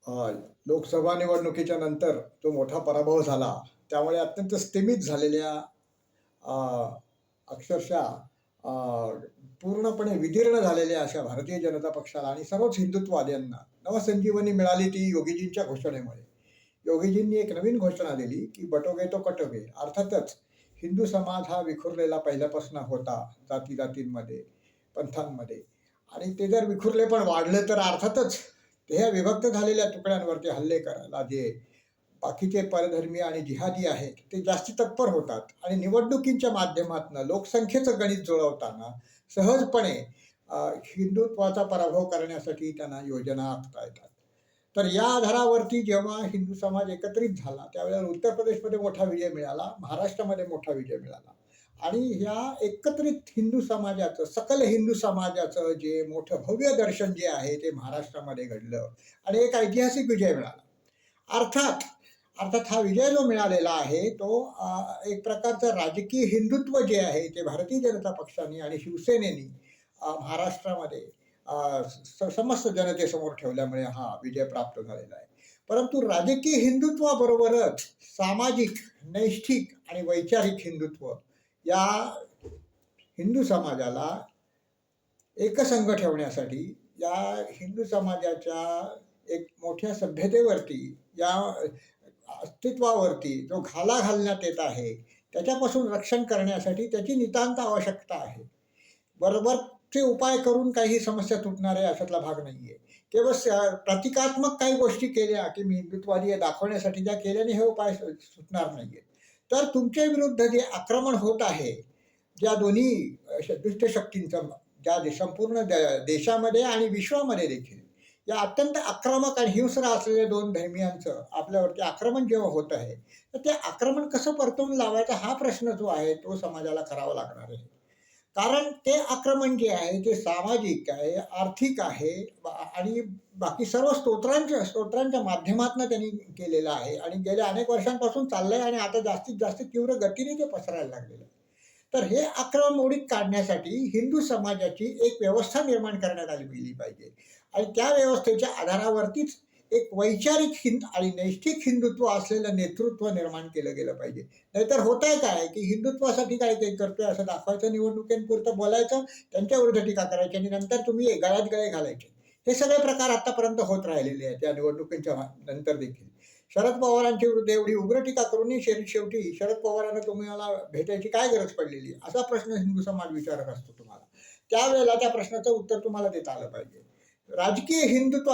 अ, लोकसभा निवडणुकीच्या नंतर जो मोठा पराभव झाला, त्यामुळे अत्यंत स्तिमित झालेल्या अ, अक्षरशः अ, पूर्णपणे विदीर्ण झालेल्या अशा भारतीय जनता पक्षाला आणि सर्वच हिंदुत्ववाद्यांना नवसंजीवनी मिळाली ती योगीजींच्या घोषणेमुळे. योगीजींनी एक नवीन घोषणा दिली, की "बटोगे तो कटोगे." अर्थातच हिंदू समाज हा विखुरलेला पहिल्यापासून होता जाती-जातींमध्ये, पंथांमध्ये आणि ते जर विखुरले पण वाढले तर अर्थातच ते ह्या विभक्त झालेल्या तुकड्यांवरती हल्ले करायला जे बाकीचे परधर्मीय आणि जिहादी आहेत, ते जास्ती तत्पर होतात आणि निवडणुकीच्या माध्यमातून लोकसंख्येचं गणित जुळवताना सहजपणे हिंदुत्वाचा पराभव करण्यासाठी त्यांना योजना आखता येतात. तर या आधारावरती जेव्हा हिंदू समाज एकत्रित झाला, त्यावेळेला उत्तर प्रदेशमध्ये मोठा विजय मिळाला, महाराष्ट्रामध्ये मोठा विजय मिळाला आणि ह्या एकत्रित हिंदू समाजाचं, सकल हिंदू समाजाचं जे मोठं भव्य दर्शन जे आहे, ते महाराष्ट्रामध्ये घडलं आणि एक ऐतिहासिक विजय मिळाला. अर्थात अर्थात हा विजय जो मिळालेला आहे तो एक प्रकारचं राजकीय हिंदुत्व जे आहे ते भारतीय जनता पक्षाने आणि शिवसेनेने महाराष्ट्रामध्ये समस्त जनतेसमोर ठेवल्यामुळे हा विजय प्राप्त झालेला आहे. परंतु राजकीय हिंदुत्वाबरोबरच सामाजिक, नैष्ठिक आणि वैचारिक हिंदुत्व या हिंदू समाजाला एकसंघ ठेवण्यासाठी या हिंदू समाजाच्या एक मोठ्या सभ्यतेवरती, या अस्तित्वावरती जो घाला घालण्यात येत आहे, त्याच्यापासून रक्षण करण्यासाठी त्याची नितांत आवश्यकता आहे. बरोबरचे उपाय करून काही समस्या सुटणार आहे अशातला भाग नाहीये. केवळ प्रतिकात्मक काही गोष्टी केल्या, की मी हिंदुत्ववादी आहे दाखवण्यासाठी ज्या केल्याने हे उपाय सुटणार नाहीयेत. तर तुमच्या विरुद्ध जे आक्रमण होत आहे, ज्या दोन्ही दुष्ट शक्तींचं ज्या संपूर्ण देशामध्ये आणि विश्वामध्ये देखील या अत्यंत आक्रमक आणि हिंस्र असलेल्या दोन धर्मियांचं आपल्यावरती आक्रमण जेव्हा होत आहे, तर ते आक्रमण कसं परतवून लावायचा हा प्रश्न जो आहे तो समाजाला करावा लागणार आहे. कारण ते आक्रमण जे आहे ते सामाजिक आहे, आर्थिक आहे आणि बाकी सर्व स्तोत्रांच्या माध्यमातून त्यांनी केलेलं आहे आणि गेल्या अनेक वर्षांपासून चाललंय आणि आता जास्तीत जास्त तीव्र गतीने ते पसरायला लागलेलं आहे. तर हे आक्रमण मोडीत काढण्यासाठी हिंदू समाजाची एक व्यवस्था निर्माण करण्यात आली गेली पाहिजे आणि त्या व्यवस्थेच्या आधारावरतीच एक वैचारिक आणि नैष्ठिक हिंदुत्व असलेलं नेतृत्व निर्माण केलं गेलं पाहिजे. नाहीतर होतंय काय, की हिंदुत्वासाठी काही काही करतोय असं दाखवायचं, निवडणुकीपुरतं बोलायचं, त्यांच्या विरुद्ध टीका करायची आणि नंतर तुम्ही गळ्यात गळे घालायचे. हे सगळे प्रकार आतापर्यंत होत राहिलेले आहेत या निवडणुकीच्या नंतर देखील. शरद पवारांच्या विरुद्ध एवढी उग्र टीका करूनही शेवटी शरद पवारांना तुम्हाला भेटायची काय गरज पडलेली? असा प्रश्न हिंदू समाज विचारत असतो तुम्हाला. त्यावेळेला त्या प्रश्नाचं उत्तर तुम्हाला देता आलं पाहिजे. राजकीय हिंदुत्व